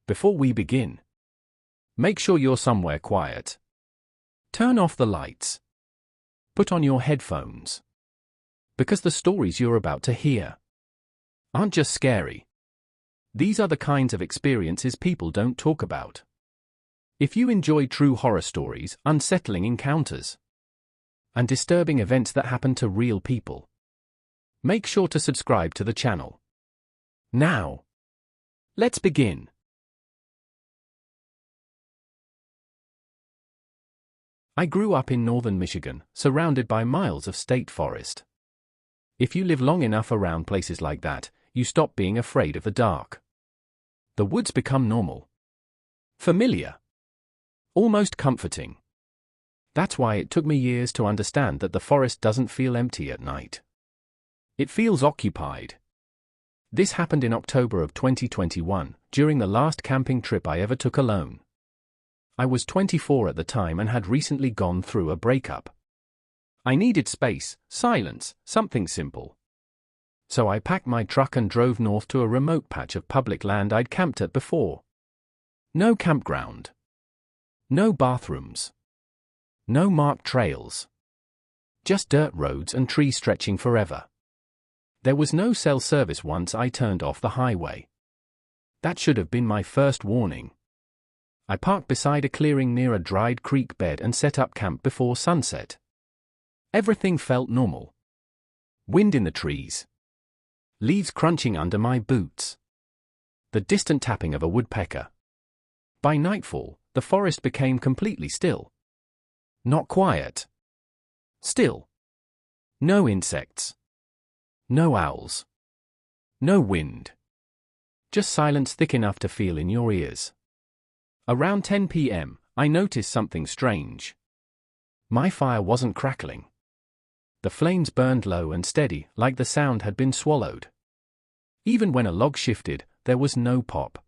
Before we begin, make sure you're somewhere quiet. Turn off the lights. Put on your headphones. Because the stories you're about to hear aren't just scary. These are the kinds of experiences people don't talk about. If you enjoy true horror stories, unsettling encounters, and disturbing events that happen to real people, make sure to subscribe to the channel. Now, let's begin. I grew up in northern Michigan, surrounded by miles of state forest. If you live long enough around places like that, you stop being afraid of the dark. The woods become normal, familiar, almost comforting. That's why it took me years to understand that the forest doesn't feel empty at night. It feels occupied. This happened in October of 2021, during the last camping trip I ever took alone. I was 24 at the time and had recently gone through a breakup. I needed space, silence, something simple. So I packed my truck and drove north to a remote patch of public land I'd camped at before. No campground. No bathrooms. No marked trails. Just dirt roads and trees stretching forever. There was no cell service once I turned off the highway. That should have been my first warning. I parked beside a clearing near a dried creek bed and set up camp before sunset. Everything felt normal. Wind in the trees. Leaves crunching under my boots. The distant tapping of a woodpecker. By nightfall, the forest became completely still. Not quiet. Still. No insects. No owls. No wind. Just silence thick enough to feel in your ears. Around 10 p.m., I noticed something strange. My fire wasn't crackling. The flames burned low and steady, like the sound had been swallowed. Even when a log shifted, there was no pop.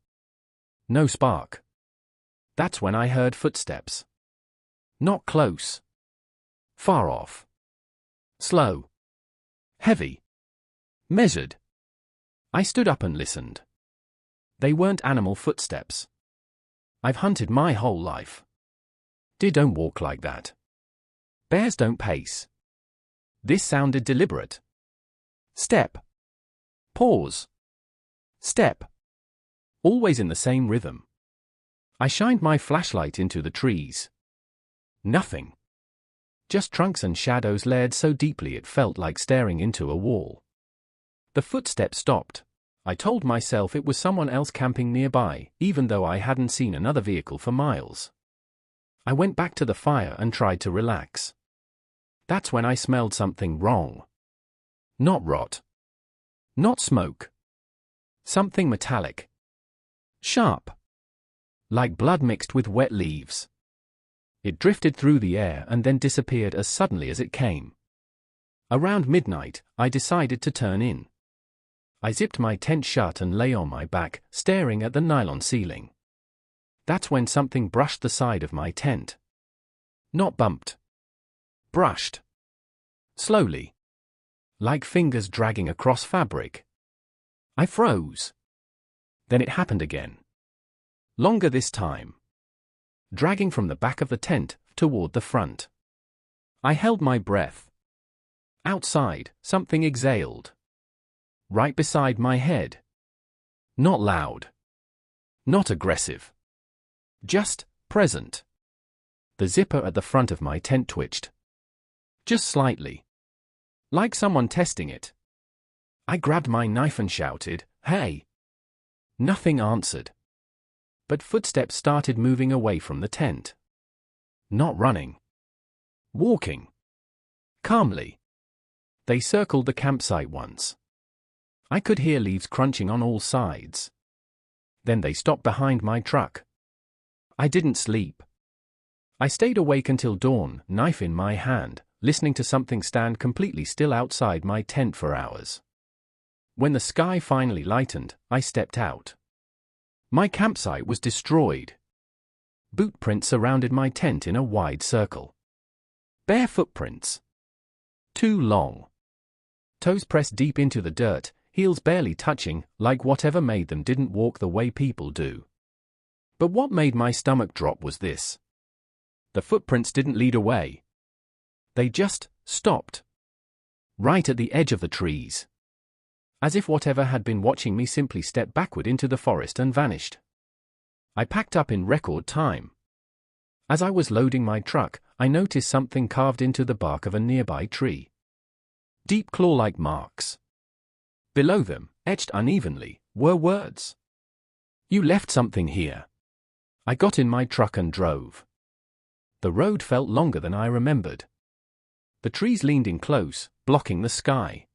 No spark. That's when I heard footsteps. Not close. Far off. Slow. Heavy. Measured. I stood up and listened. They weren't animal footsteps. I've hunted my whole life. Deer don't walk like that. Bears don't pace. This sounded deliberate. Step. Pause. Step. Always in the same rhythm. I shined my flashlight into the trees. Nothing. Just trunks and shadows layered so deeply it felt like staring into a wall. The footsteps stopped. I told myself it was someone else camping nearby, even though I hadn't seen another vehicle for miles. I went back to the fire and tried to relax. That's when I smelled something wrong. Not rot. Not smoke. Something metallic. Sharp. Like blood mixed with wet leaves. It drifted through the air and then disappeared as suddenly as it came. Around midnight, I decided to turn in. I zipped my tent shut and lay on my back, staring at the nylon ceiling. That's when something brushed the side of my tent. Not bumped. Brushed. Slowly. Like fingers dragging across fabric. I froze. Then it happened again. Longer this time. Dragging from the back of the tent toward the front. I held my breath. Outside, something exhaled. Right beside my head. Not loud. Not aggressive. Just present. The zipper at the front of my tent twitched. Just slightly. Like someone testing it. I grabbed my knife and shouted, "Hey!" Nothing answered. But footsteps started moving away from the tent. Not running. Walking. Calmly. They circled the campsite once. I could hear leaves crunching on all sides. Then they stopped behind my truck. I didn't sleep. I stayed awake until dawn, knife in my hand, listening to something stand completely still outside my tent for hours. When the sky finally lightened, I stepped out. My campsite was destroyed. Boot prints surrounded my tent in a wide circle. Bare footprints. Too long. Toes pressed deep into the dirt, heels barely touching, like whatever made them didn't walk the way people do. But what made my stomach drop was this. The footprints didn't lead away. They just stopped. Right at the edge of the trees. As if whatever had been watching me simply stepped backward into the forest and vanished. I packed up in record time. As I was loading my truck, I noticed something carved into the bark of a nearby tree. Deep claw-like marks. Below them, etched unevenly, were words. "You left something here." I got in my truck and drove. The road felt longer than I remembered. The trees leaned in close, blocking the sky.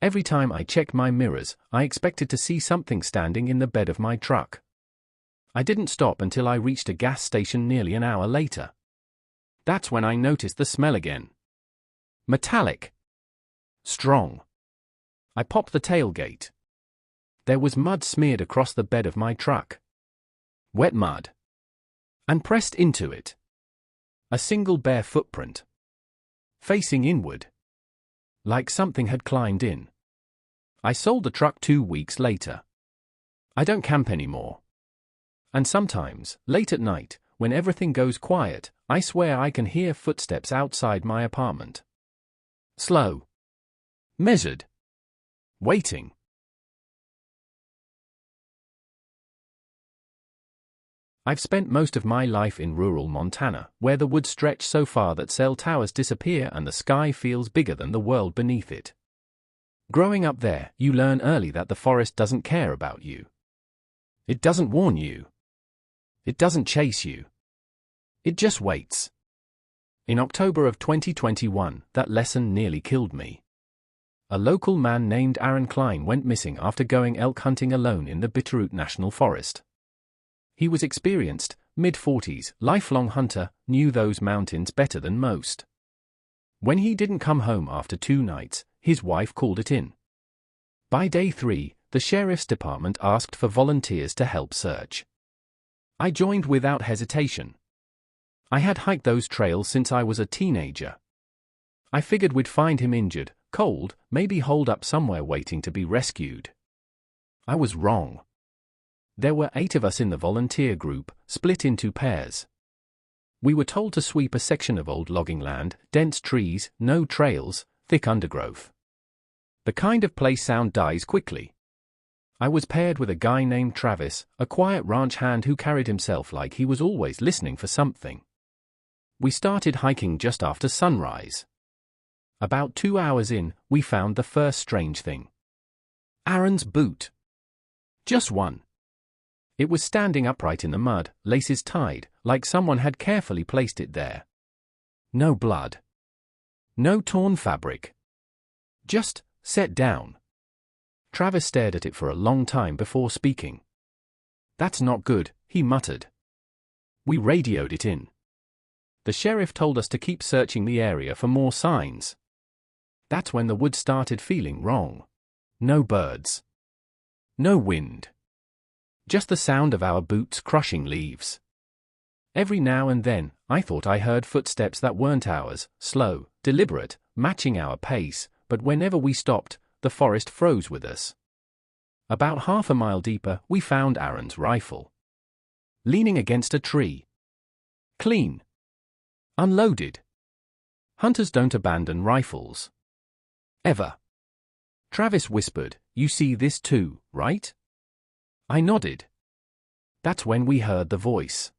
Every time I checked my mirrors, I expected to see something standing in the bed of my truck. I didn't stop until I reached a gas station nearly an hour later. That's when I noticed the smell again. Metallic. Strong. I popped the tailgate. There was mud smeared across the bed of my truck. Wet mud. And pressed into it. A single bare footprint. Facing inward. Like something had climbed in. I sold the truck 2 weeks later. I don't camp anymore. And sometimes, late at night, when everything goes quiet, I swear I can hear footsteps outside my apartment. Slow. Measured. Waiting. I've spent most of my life in rural Montana, where the woods stretch so far that cell towers disappear and the sky feels bigger than the world beneath it. Growing up there, you learn early that the forest doesn't care about you. It doesn't warn you. It doesn't chase you. It just waits. In October of 2021, that lesson nearly killed me. A local man named Aaron Klein went missing after going elk hunting alone in the Bitterroot National Forest. He was experienced, mid-40s, lifelong hunter, knew those mountains better than most. When he didn't come home after 2 nights, his wife called it in. By day 3, the sheriff's department asked for volunteers to help search. I joined without hesitation. I had hiked those trails since I was a teenager. I figured we'd find him injured, cold, maybe holed up somewhere waiting to be rescued. I was wrong. There were 8 of us in the volunteer group, split into pairs. We were told to sweep a section of old logging land, dense trees, no trails, thick undergrowth. The kind of place sound dies quickly. I was paired with a guy named Travis, a quiet ranch hand who carried himself like he was always listening for something. We started hiking just after sunrise. About 2 hours in, we found the first strange thing. Aaron's boot. Just one. It was standing upright in the mud, laces tied, like someone had carefully placed it there. No blood. No torn fabric. Just set down. Travis stared at it for a long time before speaking. "That's not good," he muttered. We radioed it in. The sheriff told us to keep searching the area for more signs. That's when the woods started feeling wrong. No birds. No wind. Just the sound of our boots crushing leaves. Every now and then, I thought I heard footsteps that weren't ours, slow, deliberate, matching our pace, but whenever we stopped, the forest froze with us. About half a mile deeper, we found Aaron's rifle. Leaning against a tree. Clean. Unloaded. Hunters don't abandon rifles. Ever. Travis whispered, "You see this too, right?" I nodded. That's when we heard the voice.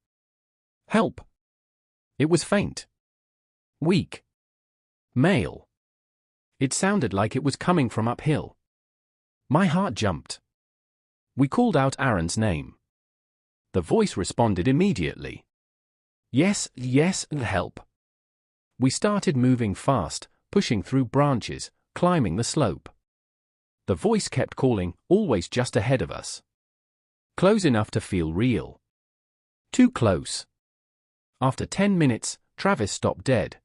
Help. It was faint. Weak. Male. It sounded like it was coming from uphill. My heart jumped. We called out Aaron's name. The voice responded immediately. Yes, yes, help. We started moving fast, pushing through branches, climbing the slope. The voice kept calling, always just ahead of us. Close enough to feel real. Too close. After 10 minutes, Travis stopped dead.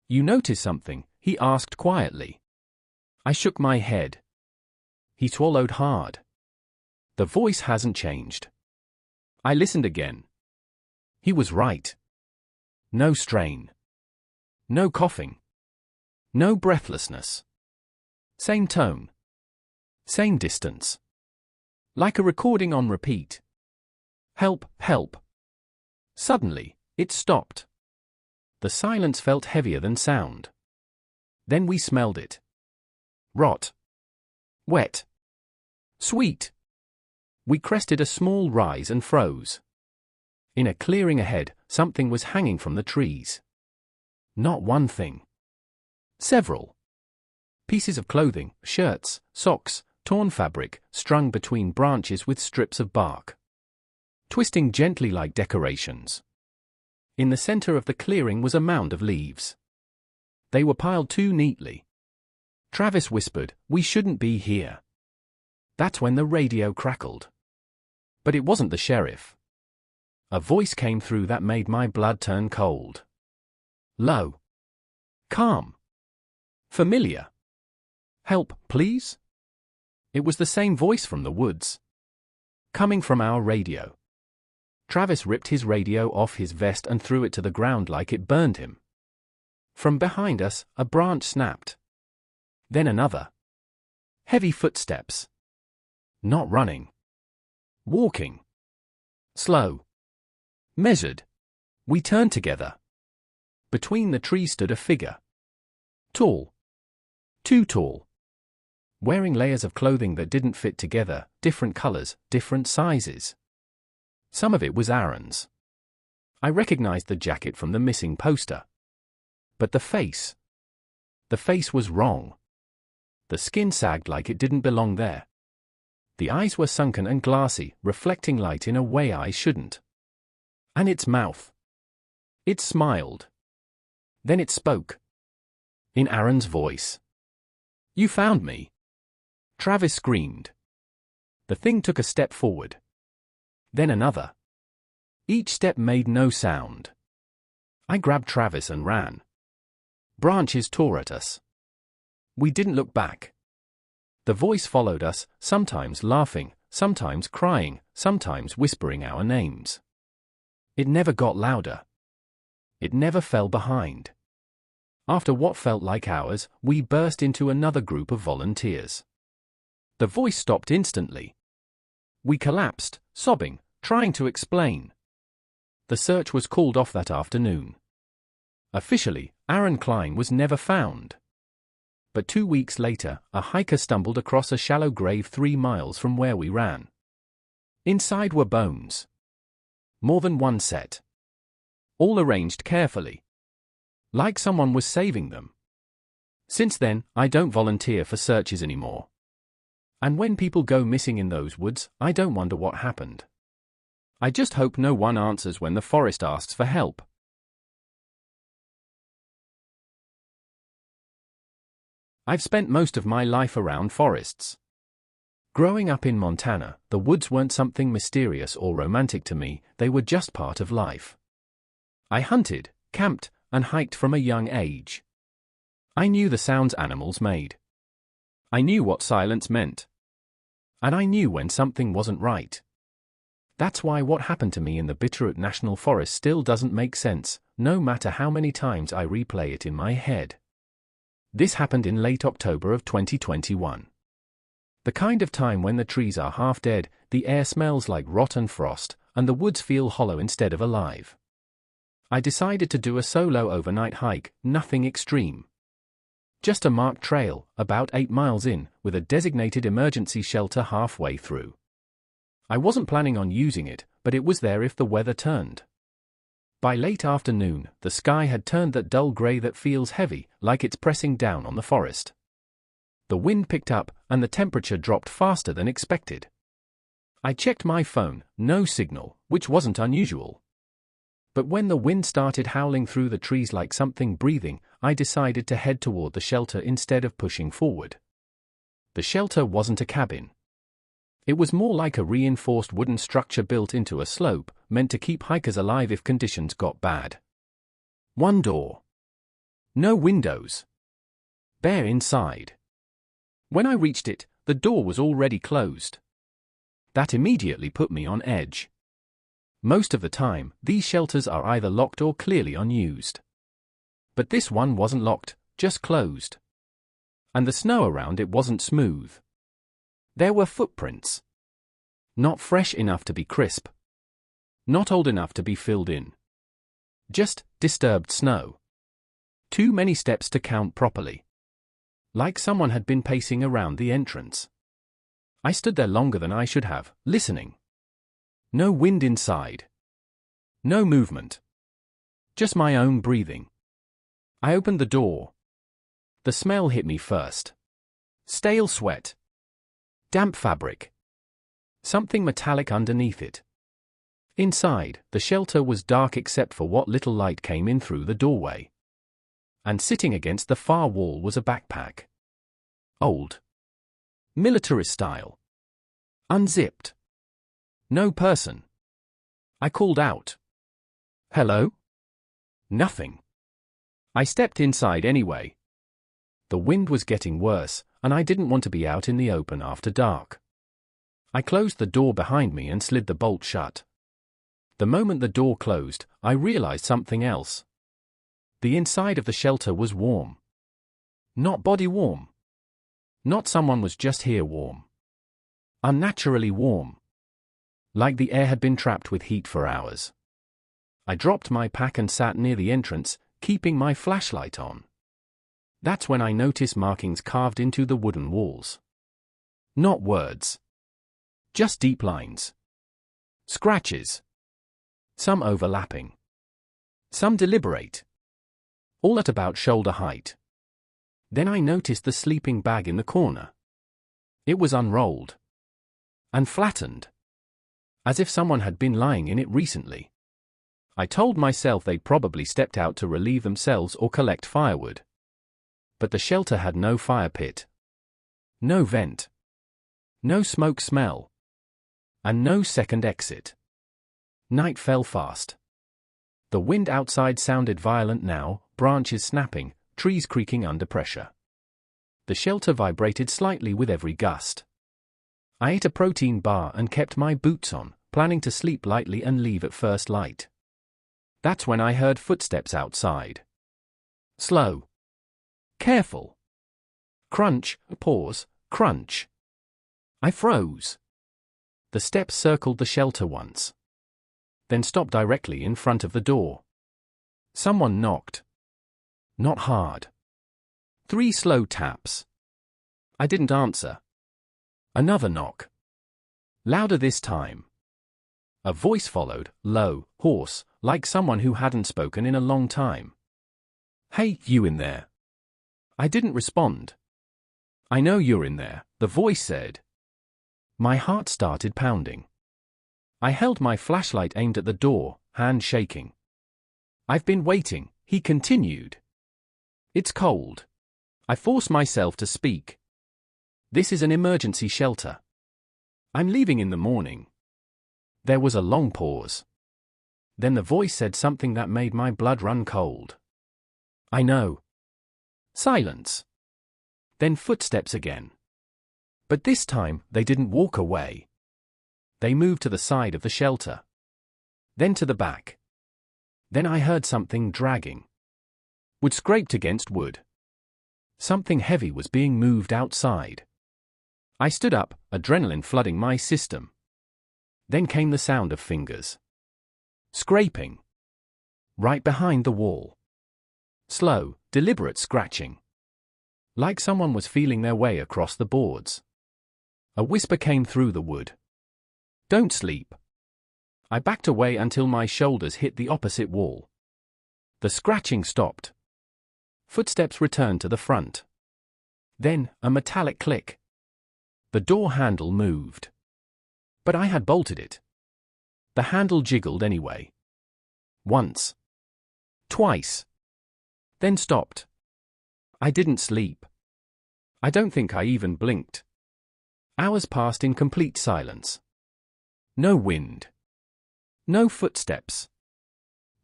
"You notice something?" he asked quietly. I shook my head. He swallowed hard. The voice hasn't changed. I listened again. He was right. No strain. No coughing. No breathlessness. Same tone. Same distance. Like a recording on repeat. Help, help. Suddenly, it stopped. The silence felt heavier than sound. Then we smelled it. Rot. Wet. Sweet. We crested a small rise and froze. In a clearing ahead, something was hanging from the trees. Not one thing. Several. Pieces of clothing, shirts, socks, torn fabric, strung between branches with strips of bark. Twisting gently like decorations. In the center of the clearing was a mound of leaves. They were piled too neatly. Travis whispered, "We shouldn't be here." That's when the radio crackled. But it wasn't the sheriff. A voice came through that made my blood turn cold. Low. Calm. Familiar. "Help, please?" It was the same voice from the woods. Coming from our radio. Travis ripped his radio off his vest and threw it to the ground like it burned him. From behind us, a branch snapped. Then another. Heavy footsteps. Not running. Walking. Slow. Measured. We turned together. Between the trees stood a figure. Tall. Too tall. Wearing layers of clothing that didn't fit together, different colors, different sizes. Some of it was Aaron's. I recognized the jacket from the missing poster. But the face. The face was wrong. The skin sagged like it didn't belong there. The eyes were sunken and glassy, reflecting light in a way I shouldn't. And its mouth. It smiled. Then it spoke. In Aaron's voice. "You found me." Travis screamed. The thing took a step forward. Then another. Each step made no sound. I grabbed Travis and ran. Branches tore at us. We didn't look back. The voice followed us, sometimes laughing, sometimes crying, sometimes whispering our names. It never got louder. It never fell behind. After what felt like hours, we burst into another group of volunteers. The voice stopped instantly. We collapsed, sobbing, trying to explain. The search was called off that afternoon. Officially, Aaron Klein was never found. But 2 weeks later, a hiker stumbled across a shallow grave 3 miles from where we ran. Inside were bones. More than one set. All arranged carefully. Like someone was saving them. Since then, I don't volunteer for searches anymore. And when people go missing in those woods, I don't wonder what happened. I just hope no one answers when the forest asks for help. I've spent most of my life around forests. Growing up in Montana, the woods weren't something mysterious or romantic to me, they were just part of life. I hunted, camped, and hiked from a young age. I knew the sounds animals made. I knew what silence meant. And I knew when something wasn't right. That's why what happened to me in the Bitterroot National Forest still doesn't make sense, no matter how many times I replay it in my head. This happened in late October of 2021. The kind of time when the trees are half dead, the air smells like rotten frost, and the woods feel hollow instead of alive. I decided to do a solo overnight hike, nothing extreme. Just a marked trail, about 8 miles in, with a designated emergency shelter halfway through. I wasn't planning on using it, but it was there if the weather turned. By late afternoon, the sky had turned that dull grey that feels heavy, like it's pressing down on the forest. The wind picked up, and the temperature dropped faster than expected. I checked my phone, no signal, which wasn't unusual. But when the wind started howling through the trees like something breathing, I decided to head toward the shelter instead of pushing forward. The shelter wasn't a cabin. It was more like a reinforced wooden structure built into a slope, meant to keep hikers alive if conditions got bad. One door. No windows. Bare inside. When I reached it, the door was already closed. That immediately put me on edge. Most of the time, these shelters are either locked or clearly unused. But this one wasn't locked, just closed. And the snow around it wasn't smooth. There were footprints. Not fresh enough to be crisp. Not old enough to be filled in. Just disturbed snow. Too many steps to count properly. Like someone had been pacing around the entrance. I stood there longer than I should have, listening. No wind inside. No movement. Just my own breathing. I opened the door. The smell hit me first. Stale sweat. Damp fabric. Something metallic underneath it. Inside, the shelter was dark except for what little light came in through the doorway. And sitting against the far wall was a backpack. Old. Militarist style. Unzipped. No person. I called out. Hello? Nothing. I stepped inside anyway. The wind was getting worse, and I didn't want to be out in the open after dark. I closed the door behind me and slid the bolt shut. The moment the door closed, I realized something else. The inside of the shelter was warm. Not body warm. Not someone was just here warm. Unnaturally warm. Like the air had been trapped with heat for hours. I dropped my pack and sat near the entrance, keeping my flashlight on. That's when I noticed markings carved into the wooden walls. Not words. Just deep lines. Scratches. Some overlapping. Some deliberate. All at about shoulder height. Then I noticed the sleeping bag in the corner. It was unrolled. And flattened. As if someone had been lying in it recently. I told myself they'd probably stepped out to relieve themselves or collect firewood. But the shelter had no fire pit. No vent. No smoke smell. And no second exit. Night fell fast. The wind outside sounded violent now, branches snapping, trees creaking under pressure. The shelter vibrated slightly with every gust. I ate a protein bar and kept my boots on, planning to sleep lightly and leave at first light. That's when I heard footsteps outside. Slow. Careful. Crunch, pause, crunch. I froze. The steps circled the shelter once. Then stopped directly in front of the door. Someone knocked. Not hard. 3 slow taps. I didn't answer. Another knock. Louder this time. A voice followed, low, hoarse, like someone who hadn't spoken in a long time. Hey, you in there. I didn't respond. I know you're in there, the voice said. My heart started pounding. I held my flashlight aimed at the door, hand shaking. I've been waiting, he continued. It's cold. I forced myself to speak. This is an emergency shelter. I'm leaving in the morning. There was a long pause. Then the voice said something that made my blood run cold. I know. Silence. Then footsteps again. But this time, they didn't walk away. They moved to the side of the shelter. Then to the back. Then I heard something dragging. Wood scraped against wood. Something heavy was being moved outside. I stood up, adrenaline flooding my system. Then came the sound of fingers. Scraping. Right behind the wall. Slow, deliberate scratching. Like someone was feeling their way across the boards. A whisper came through the wood. Don't sleep. I backed away until my shoulders hit the opposite wall. The scratching stopped. Footsteps returned to the front. Then, a metallic click. The door handle moved. But I had bolted it. The handle jiggled anyway. Once. Twice. Then stopped. I didn't sleep. I don't think I even blinked. Hours passed in complete silence. No wind. No footsteps.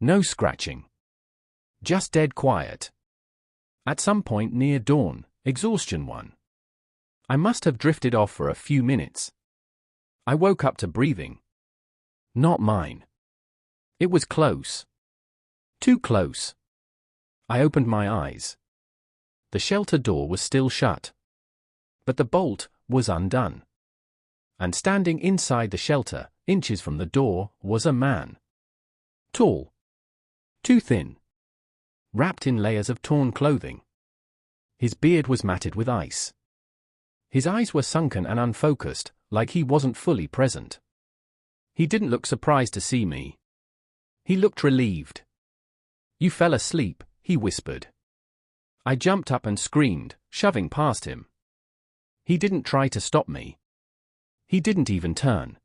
No scratching. Just dead quiet. At some point near dawn, exhaustion won. I must have drifted off for a few minutes. I woke up to breathing. Not mine. It was close. Too close. I opened my eyes. The shelter door was still shut. But the bolt was undone. And standing inside the shelter, inches from the door, was a man. Tall. Too thin. Wrapped in layers of torn clothing. His beard was matted with ice. His eyes were sunken and unfocused, like he wasn't fully present. He didn't look surprised to see me. He looked relieved. "You fell asleep," he whispered. I jumped up and screamed, shoving past him. He didn't try to stop me. He didn't even turn.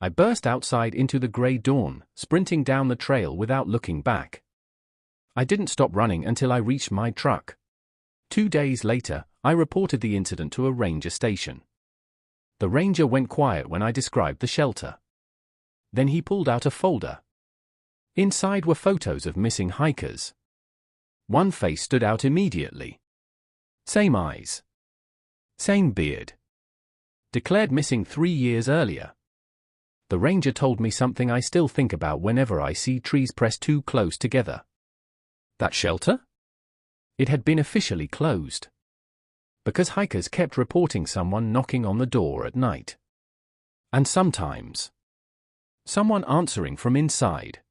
I burst outside into the grey dawn, sprinting down the trail without looking back. I didn't stop running until I reached my truck. 2 days later, I reported the incident to a ranger station. The ranger went quiet when I described the shelter. Then he pulled out a folder. Inside were photos of missing hikers. One face stood out immediately. Same eyes. Same beard. Declared missing 3 years earlier. The ranger told me something I still think about whenever I see trees pressed too close together. That shelter? It had been officially closed. Because hikers kept reporting someone knocking on the door at night. And sometimes someone answering from inside.